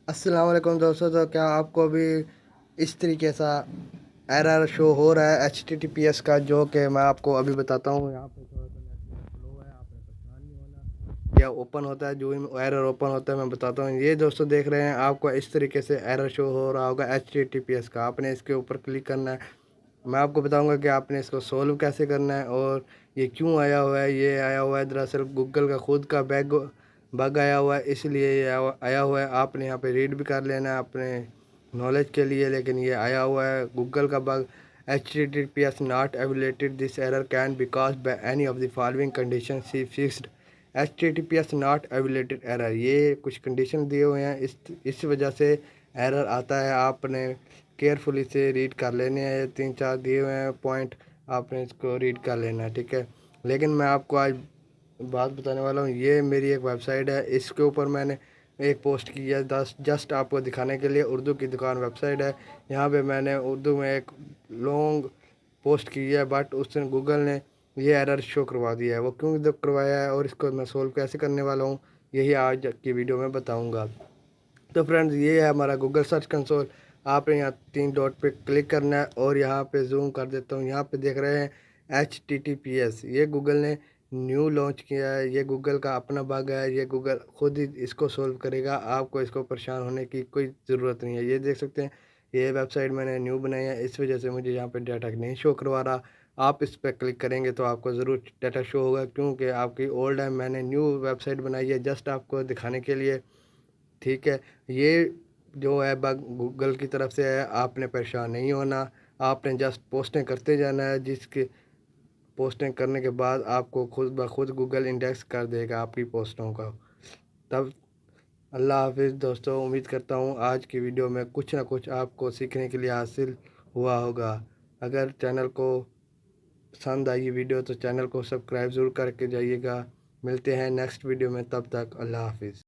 अस्सलाम वालेकुम दोस्तों। तो क्या आपको भी इस तरीके सा एरर शो हो रहा है HTTPS का, जो कि मैं आपको अभी बताता हूँ। यहाँ पे थोड़ा सा नेटवर्क स्लो है, आपने परेशान नहीं होना। या ओपन होता है, जो एरर ओपन होता है मैं बताता हूँ। ये दोस्तों देख रहे हैं, आपको इस तरीके से एरर शो हो रहा होगा HTTPS का। आपने इसके ऊपर क्लिक करना है। मैं आपको बताऊंगा कि आपने इसको सोल्व कैसे करना है और ये क्यों आया हुआ है। ये आया हुआ है दरअसल गूगल का खुद का बग आया हुआ है, इसलिए ये आया हुआ है। आपने यहाँ पे रीड भी कर लेना है अपने नॉलेज के लिए, लेकिन ये आया हुआ है गूगल का बग। HTTPS नॉट एवेलेटेड, this error can be caused by any of the following condition see fixed. HTTPS not एवेलेटेड एरर, ये कुछ कंडीशन दिए हुए हैं, इस वजह से एरर आता है। आपने केयरफुली से रीड कर लेने हैं, 3-4 दिए हुए हैं पॉइंट, आपने इसको रीड कर लेना है, ठीक है। लेकिन मैं आपको आज बात बताने वाला हूँ। ये मेरी एक वेबसाइट है, इसके ऊपर मैंने एक पोस्ट की है जस्ट आपको दिखाने के लिए। उर्दू की दुकान वेबसाइट है। यहाँ पे मैंने उर्दू में एक लॉन्ग पोस्ट की है, बट उसने गूगल ने ये एरर शो करवा दिया है। वो क्यों करवाया है और इसको मैं सोल्व कैसे करने वाला हूँ, यही आज की वीडियो में बताऊँगा। तो फ्रेंड्स, ये है हमारा गूगल सर्च कंसोल। आपने यहाँ 3 डॉट पे क्लिक करना है और यहाँ पे जूम कर देता हूँ। यहाँ पे देख रहे हैं HTTPS, ये गूगल ने न्यू लॉन्च किया है। ये गूगल का अपना बग है, ये गूगल खुद ही इसको सोल्व करेगा। आपको इसको परेशान होने की कोई ज़रूरत नहीं है। ये देख सकते हैं, ये वेबसाइट मैंने न्यू बनाई है, इस वजह से मुझे यहाँ पे डाटा नहीं शो करवा रहा। आप इस पर क्लिक करेंगे तो आपको ज़रूर डाटा शो होगा, क्योंकि आपकी ओल्ड है। मैंने न्यू वेबसाइट बनाई है जस्ट आपको दिखाने के लिए, ठीक है। ये जो है बग गूगल की तरफ से है, आपने परेशान नहीं होना। आपने जस्ट पोस्टें करते जाना है, जिसके पोस्टें करने के बाद आपको खुद ब खुद गूगल इंडेक्स कर देगा आपकी पोस्टों का। तब अल्लाह हाफिज़ दोस्तों। उम्मीद करता हूँ आज की वीडियो में कुछ ना कुछ आपको सीखने के लिए हासिल हुआ होगा। अगर चैनल को पसंद आई वीडियो तो चैनल को सब्सक्राइब ज़रूर करके जाइएगा। मिलते हैं नेक्स्ट वीडियो में, तब तक अल्लाह हाफिज़।